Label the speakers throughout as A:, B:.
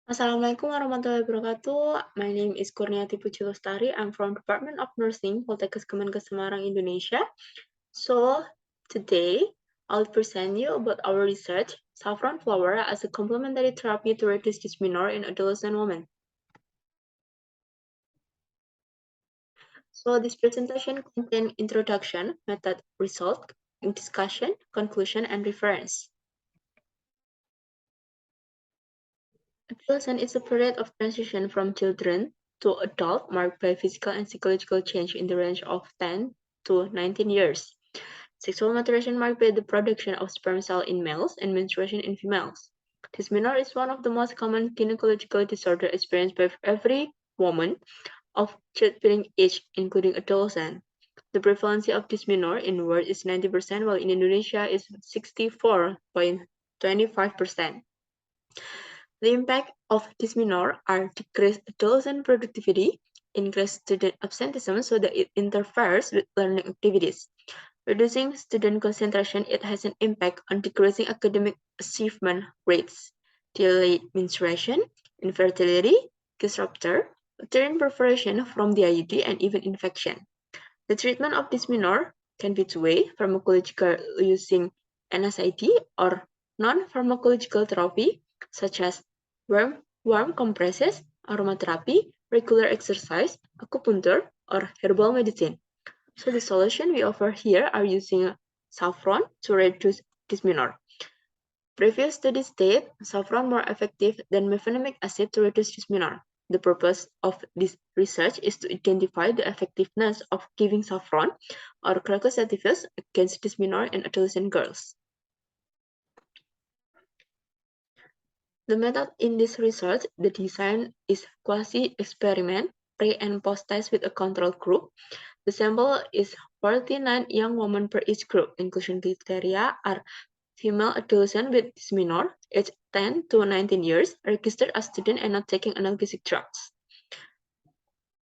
A: Assalamualaikum warahmatullahi wabarakatuh. My name is Kurniati Puji Lestari. I'm from Department of Nursing, POLTEKKES KEMENKES Semarang, Indonesia. So, today, I'll present you about our research, saffron flower as a complementary therapy to reduce dysmenorrhea in adolescent women. So, this presentation contains introduction, method, result, discussion, conclusion, and reference. Adolescence is a period of transition from children to adult marked by physical and psychological change in the range of 10 to 19 years. Sexual maturation marked by the production of sperm cell in males and menstruation in females. Dysmenorrhea is one of the most common gynecological disorders experienced by every woman of childbearing age, including adolescent. The prevalence of dysmenorrhea in the world is 90%, while in Indonesia is 64.25%. The impact of dysmenorrhea are decreased adolescent productivity, increased student absenteeism so that it interferes with learning activities. Reducing student concentration, it has an impact on decreasing academic achievement rates. Delayed menstruation, infertility, disruptor, uterine perforation from the IUD, and even infection. The treatment of dysmenorrhea can be two-way, pharmacological using NSAID, or non-pharmacological therapy, such as warm compresses, aromatherapy, regular exercise, acupuncture, or herbal medicine. So the solution we offer here are using saffron to reduce dysmenorrhea. Previous studies state saffron more effective than mefenamic acid to reduce dysmenorrhea. The purpose of this research is to identify the effectiveness of giving saffron or crocus against dysmenorrhea in adolescent girls. The method in this research, the design is quasi-experiment, pre- and post-test with a control group. The sample is 49 young women per each group. Inclusion criteria are female adolescent with dysmenorrhea, aged 10 to 19 years, registered as student and not taking analgesic drugs.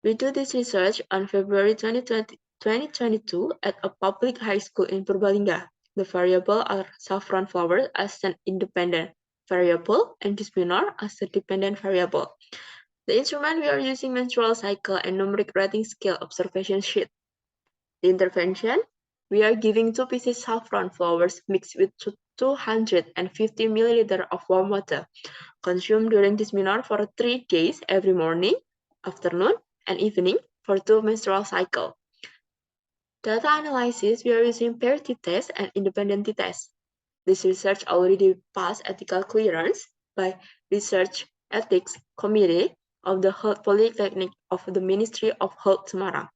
A: We do this research on February 2022 at a public high school in Purbalingga. The variable are saffron flower as an independent variable and dysmenorrhea as a dependent variable. The instrument we are using menstrual cycle and numeric rating scale observation sheet. The intervention, we are giving 2 pieces saffron flowers mixed with 250 milliliters of warm water, consumed during dysmenorrhea for 3 days every morning, afternoon, and evening for 2 menstrual cycles. Data analysis, we are using pair t-test and independent t-test. This research already passed ethical clearance by Research Ethics Committee of the Health Polytechnic of the Ministry of Health Semarang.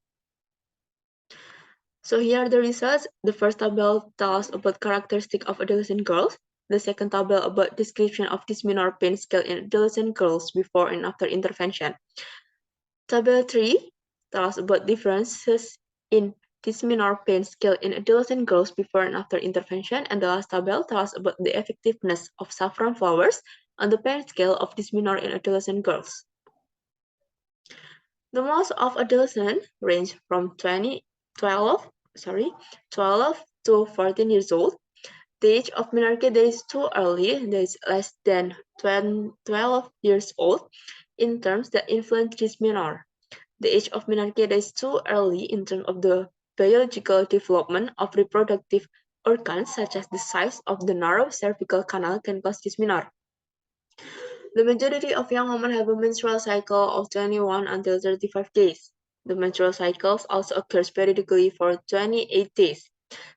A: So here are the results. The first table tells about characteristics of adolescent girls. The second table about description of dysmenorrhea pain scale in adolescent girls before and after intervention. Table 3 tells about differences in dysmenorrhea pain scale in adolescent girls before and after intervention, and the last table tells about the effectiveness of saffron flowers on the pain scale of dysmenorrhea in adolescent girls. The most of adolescents range from 12 to 14 years old. The age of menarche that is too early, that is less than 12 years old, in terms that influence dysmenorrhea. The age of menarche that is too early in terms of the biological development of reproductive organs, such as the size of the narrow cervical canal, can cause dysmenorrhea. The majority of young women have a menstrual cycle of 21 until 35 days. The menstrual cycles also occurs periodically for 28 days.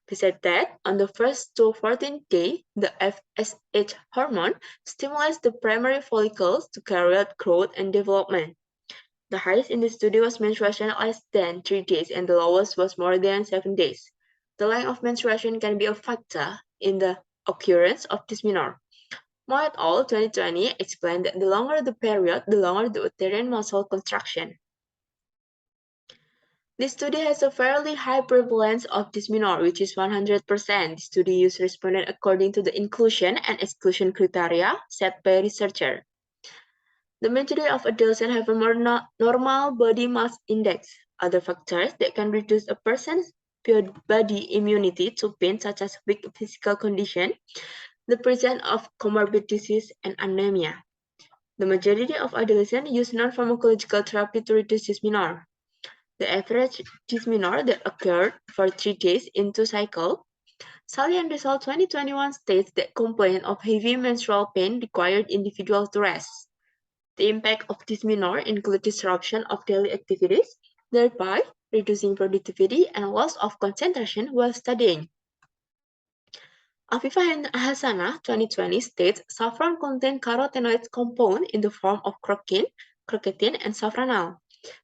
A: Besides that, on the first to 14th day, the FSH hormone stimulates the primary follicles to carry out growth and development. The highest in the study was menstruation less than 3 days and the lowest was more than 7 days. The length of menstruation can be a factor in the occurrence of dysmenorrhea. Mo et al. 2020 explained that the longer the period, the longer the uterine muscle contraction. This study has a fairly high prevalence of dysmenorrhea, which is 100%. The study used respondents according to the inclusion and exclusion criteria set by researcher. The majority of adolescents have a more normal body mass index. Other factors that can reduce a person's body immunity to pain, such as weak physical condition, the presence of comorbid disease, and anemia. The majority of adolescents use non-pharmacological therapy to reduce dysmenorrhea. The average dysmenorrhea that occurred for 3 days into cycle. Salient Result 2021 states that complaint of heavy menstrual pain required individuals to rest. The impact of dysmenorrhea include disruption of daily activities, thereby reducing productivity and loss of concentration while studying. Afifa and Hassana 2020 states saffron contains carotenoid compound in the form of crocetin, and safranal.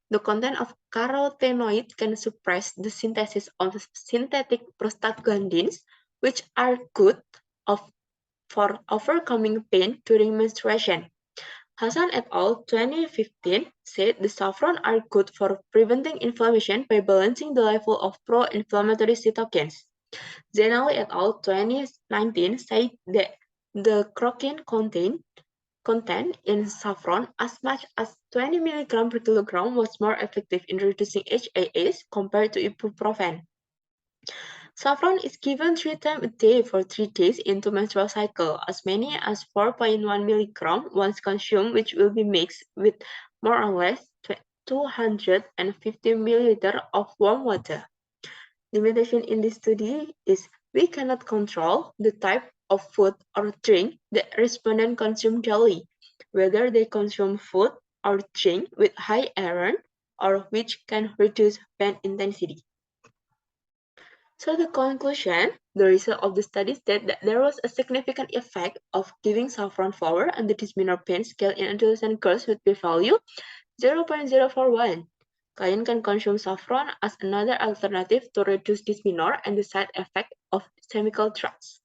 A: The content of carotenoid can suppress the synthesis of synthetic prostaglandins, which are good for overcoming pain during menstruation. Hassan et al. 2015 said the saffron are good for preventing inflammation by balancing the level of pro-inflammatory cytokines. Zenali et al. 2019 said that the crocetin content in saffron as much as 20 mg per kilogram was more effective in reducing HAAs compared to ibuprofen. Saffron is given 3 times a day for 3 days into menstrual cycle, as many as 4.1 mg once consumed, which will be mixed with more or less 250 ml of warm water. Limitation in this study is we cannot control the type of food or drink that respondents consume daily, whether they consume food or drink with high iron or which can reduce pain intensity. So the conclusion, the result of the study stated that there was a significant effect of giving saffron flour on the dysmenorrhea pain scale in adolescent girls with p-value 0.041. Clients can consume saffron as another alternative to reduce dysmenorrhea and the side effect of chemical drugs.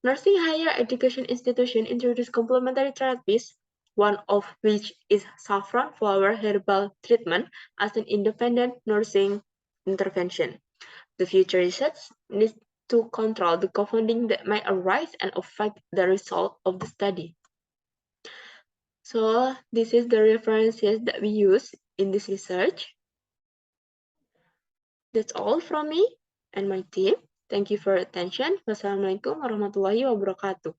A: Nursing higher education institutions introduce complementary therapies, one of which is saffron flour herbal treatment as an independent nursing intervention. The future research needs to control the confounding that might arise and affect the result of the study. So this is the references that we use in this research. That's all from me and my team. Thank you for your attention. Wassalamualaikum warahmatullahi wabarakatuh.